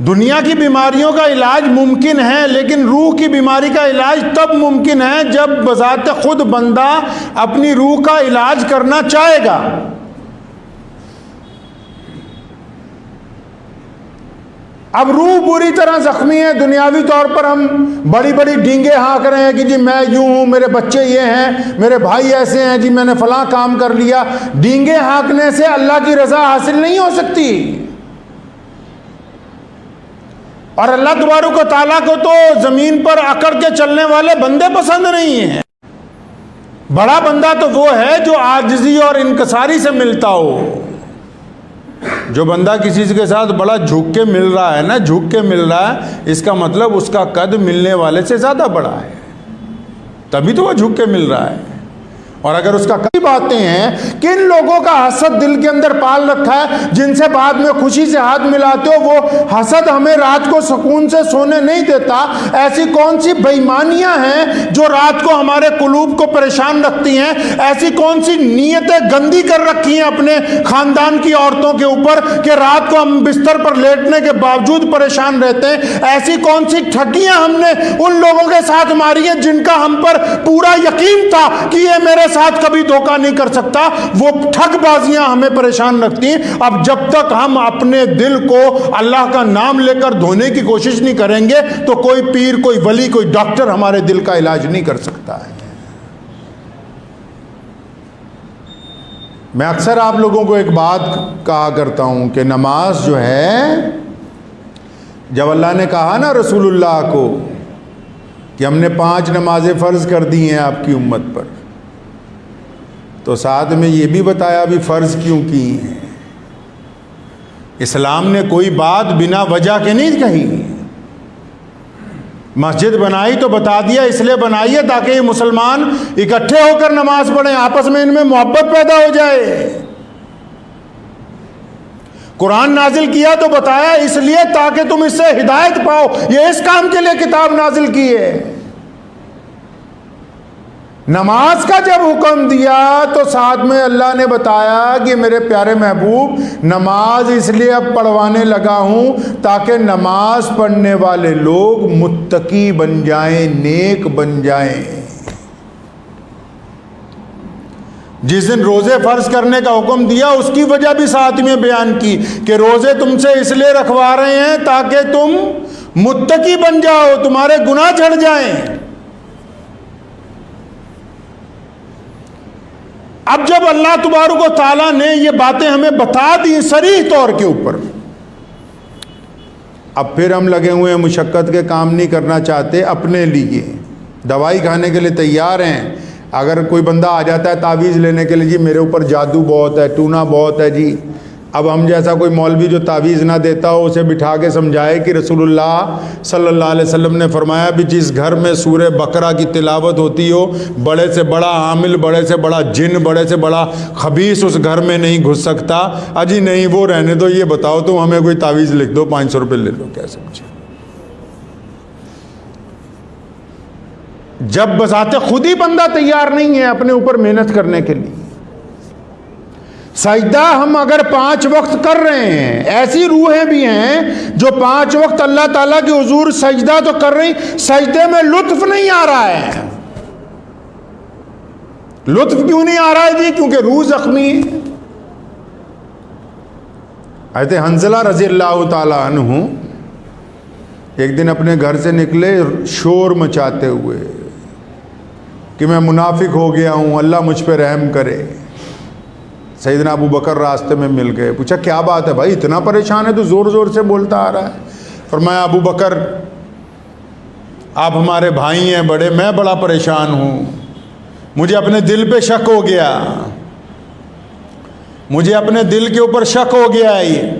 دنیا کی بیماریوں کا علاج ممکن ہے، لیکن روح کی بیماری کا علاج تب ممکن ہے جب بذات خود بندہ اپنی روح کا علاج کرنا چاہے گا۔ اب روح بری طرح زخمی ہے، دنیاوی طور پر ہم بڑی بڑی ڈینگیں ہانک رہے ہیں کہ جی میں یوں ہوں، میرے بچے یہ ہیں، میرے بھائی ایسے ہیں، جی میں نے فلاں کام کر لیا۔ ڈینگیں ہانکنے سے اللہ کی رضا حاصل نہیں ہو سکتی، اور اللہ تبارک و تعالیٰ کو تو زمین پر اکڑ کے چلنے والے بندے پسند نہیں ہیں۔ بڑا بندہ تو وہ ہے جو عاجزی اور انکساری سے ملتا ہو۔ جو بندہ کسی کے ساتھ بڑا جھک کے مل رہا ہے نا، جھک کے مل رہا ہے، اس کا مطلب اس کا قد ملنے والے سے زیادہ بڑا ہے، تبھی تو وہ جھک کے مل رہا ہے۔ اور اگر اس کا کئی باتیں ہیں، کن لوگوں کا حسد دل کے اندر پال رکھا ہے، جن سے بعد میں خوشی سے ہاتھ ملاتے ہو، وہ حسد ہمیں رات کو سکون سے سونے نہیں دیتا۔ ایسی کون سی بے ایمانیاں ہیں جو رات کو ہمارے قلوب کو پریشان رکھتی ہیں؟ ایسی کون سی نیتیں گندی کر رکھی ہیں اپنے خاندان کی عورتوں کے اوپر کہ رات کو ہم بستر پر لیٹنے کے باوجود پریشان رہتے ہیں؟ ایسی کون سی ٹھگیاں ہم نے ان لوگوں کے ساتھ ماری ہیں جن کا ہم پر پورا یقین تھا کہ یہ میرے ساتھ کبھی دھوکہ نہیں کر سکتا؟ وہ ٹھگ بازیاں ہمیں پریشان رکھتی ہیں۔ اب جب تک ہم اپنے دل کو اللہ کا نام لے کر دھونے کی کوشش نہیں کریں گے تو کوئی پیر، کوئی ولی، کوئی ڈاکٹر ہمارے دل کا علاج نہیں کر سکتا ہے۔ میں اکثر آپ لوگوں کو ایک بات کہا کرتا ہوں کہ نماز جو ہے، جب اللہ نے کہا نا رسول اللہ کو کہ ہم نے 5 نمازیں فرض کر دی ہیں آپ کی امت پر، تو ساتھ میں یہ بھی بتایا بھی فرض کیوں کی ہیں۔ اسلام نے کوئی بات بنا وجہ کے نہیں کہی۔ مسجد بنائی تو بتا دیا اس لیے بنائی ہے تاکہ یہ مسلمان اکٹھے ہو کر نماز پڑھیں، آپس میں ان میں محبت پیدا ہو جائے۔ قرآن نازل کیا تو بتایا اس لیے تاکہ تم اس سے ہدایت پاؤ، یہ اس کام کے لیے کتاب نازل کی ہے۔ نماز کا جب حکم دیا تو ساتھ میں اللہ نے بتایا کہ میرے پیارے محبوب، نماز اس لیے اب پڑھوانے لگا ہوں تاکہ نماز پڑھنے والے لوگ متقی بن جائیں، نیک بن جائیں۔ جس دن روزے فرض کرنے کا حکم دیا اس کی وجہ بھی ساتھ میں بیان کی کہ روزے تم سے اس لیے رکھوا رہے ہیں تاکہ تم متقی بن جاؤ، تمہارے گناہ جھڑ جائیں۔ اب جب اللہ تبارک و تعالیٰ نے یہ باتیں ہمیں بتا دی صریح طور کے اوپر، اب پھر ہم لگے ہوئے ہیں مشقت کے کام نہیں کرنا چاہتے، اپنے لیے دوائی کھانے کے لیے تیار ہیں۔ اگر کوئی بندہ آ جاتا ہے تعویذ لینے کے لیے، جی میرے اوپر جادو بہت ہے، ٹونا بہت ہے جی، اب ہم جیسا کوئی مولوی جو تعویذ نہ دیتا ہو اسے بٹھا کے سمجھائے کہ رسول اللہ صلی اللہ علیہ وسلم نے فرمایا بھی جس گھر میں سورہ بقرہ کی تلاوت ہوتی ہو، بڑے سے بڑا عامل، بڑے سے بڑا جن، بڑے سے بڑا خبیث اس گھر میں نہیں گھس سکتا۔ اجی نہیں، وہ رہنے دو، یہ بتاؤ تم ہمیں کوئی تعویذ لکھ دو، 500 روپے لے لو، کیا سمجھے؟ جب بذات خود ہی بندہ تیار نہیں ہے اپنے اوپر محنت کرنے کے لیے۔ سجدہ ہم اگر 5 وقت کر رہے ہیں، ایسی روحیں بھی ہیں جو 5 وقت اللہ تعالیٰ کے حضور سجدہ تو کر رہی، سجدے میں لطف نہیں آ رہا ہے۔ لطف کیوں نہیں آ رہا ہے جی؟ کیونکہ روح زخمی ہے۔ حضرت حنظلہ رضی اللہ تعالیٰ عنہ ایک دن اپنے گھر سے نکلے شور مچاتے ہوئے کہ میں منافق ہو گیا ہوں، اللہ مجھ پہ رحم کرے۔ سیدنا ابو بکر راستے میں مل گئے، پوچھا کیا بات ہے بھائی، اتنا پریشان ہے تو زور زور سے بولتا آ رہا ہے؟ فرمایا ابو بکر آپ ہمارے بھائی ہیں بڑے، میں بڑا پریشان ہوں، مجھے اپنے دل پہ شک ہو گیا، مجھے اپنے دل کے اوپر شک ہو گیا ہے۔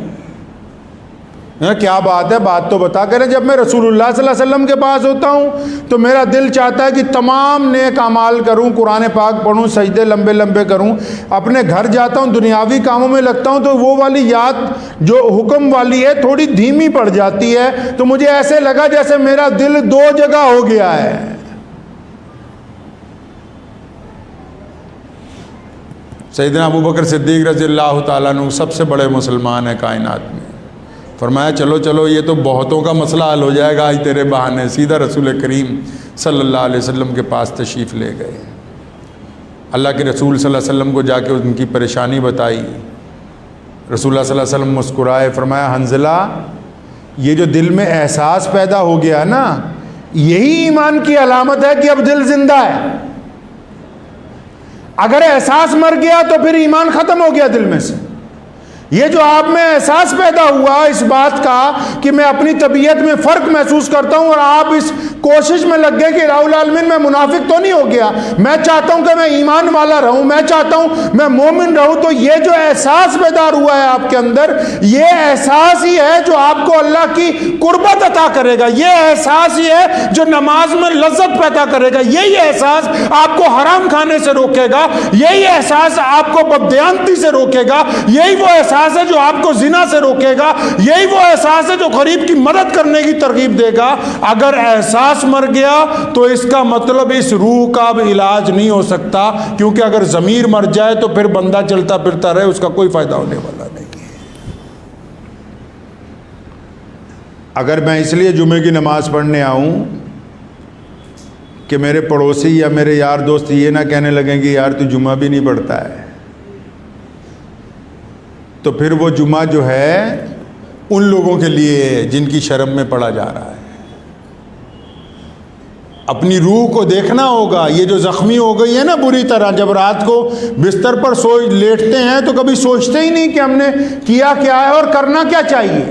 یہ کیا بات ہے، بات تو بتا کریں۔ جب میں رسول اللہ صلی اللہ علیہ وسلم کے پاس ہوتا ہوں تو میرا دل چاہتا ہے کہ تمام نیک اعمال کروں، قرآن پاک پڑھوں، سجدے لمبے لمبے کروں۔ اپنے گھر جاتا ہوں، دنیاوی کاموں میں لگتا ہوں تو وہ والی یاد جو حکم والی ہے تھوڑی دھیمی پڑ جاتی ہے، تو مجھے ایسے لگا جیسے میرا دل 2 جگہ ہو گیا ہے۔ سیدنا ابو بکر صدیق رضی اللہ تعالیٰ عنہ سب سے بڑے مسلمان ہیں کائنات میں، فرمایا چلو چلو یہ تو بہتوں کا مسئلہ حل ہو جائے گا آج تیرے بہانے. سیدھا رسول کریم صلی اللہ علیہ وسلم کے پاس تشریف لے گئے. اللہ کے رسول صلی اللہ علیہ وسلم کو جا کے ان کی پریشانی بتائی. رسول اللہ صلی اللہ علیہ وسلم مسکرائے, فرمایا حنظلہ یہ جو دل میں احساس پیدا ہو گیا نا, یہی ایمان کی علامت ہے کہ اب دل زندہ ہے. اگر احساس مر گیا تو پھر ایمان ختم ہو گیا دل میں سے. یہ جو آپ میں احساس پیدا ہوا اس بات کا کہ میں اپنی طبیعت میں فرق محسوس کرتا ہوں, اور آپ اس کوشش میں لگ گئے کہ رب العالمین میں منافق تو نہیں ہو گیا, میں چاہتا ہوں کہ میں ایمان والا رہوں, میں چاہتا ہوں میں مومن رہوں, تو یہ جو احساس بیدار ہوا ہے آپ کے اندر, یہ احساس ہی ہے جو آپ کو اللہ کی قربت عطا کرے گا. یہ احساس ہی ہے جو نماز میں لذت پیدا کرے گا. یہی احساس آپ کو حرام کھانے سے روکے گا. یہی احساس آپ کو بددیانتی سے روکے گا. یہی وہ احساس ہے جو آپ کو زنا سے روکے گا. یہی وہ احساس ہے جو غریب کی مدد کرنے کی ترغیب دے گا. اگر احساس مر گیا تو اس کا مطلب اس روح کا اب علاج نہیں ہو سکتا, کیونکہ اگر ضمیر مر جائے تو پھر بندہ چلتا پھرتا رہے, اس کا کوئی فائدہ ہونے والا نہیں. اگر میں اس لیے جمعے کی نماز پڑھنے آؤں کہ میرے پڑوسی یا میرے یار دوست یہ نہ کہنے لگیں کہ یار تو جمعہ بھی نہیں پڑھتا ہے, تو پھر وہ جمعہ جو ہے ان لوگوں کے لیے جن کی شرم میں پڑھا جا رہا ہے. اپنی روح کو دیکھنا ہوگا. یہ جو زخمی ہو گئی ہے نا بری طرح, جب رات کو بستر پر لیٹتے ہیں تو کبھی سوچتے ہی نہیں کہ ہم نے کیا کیا ہے اور کرنا کیا چاہیے.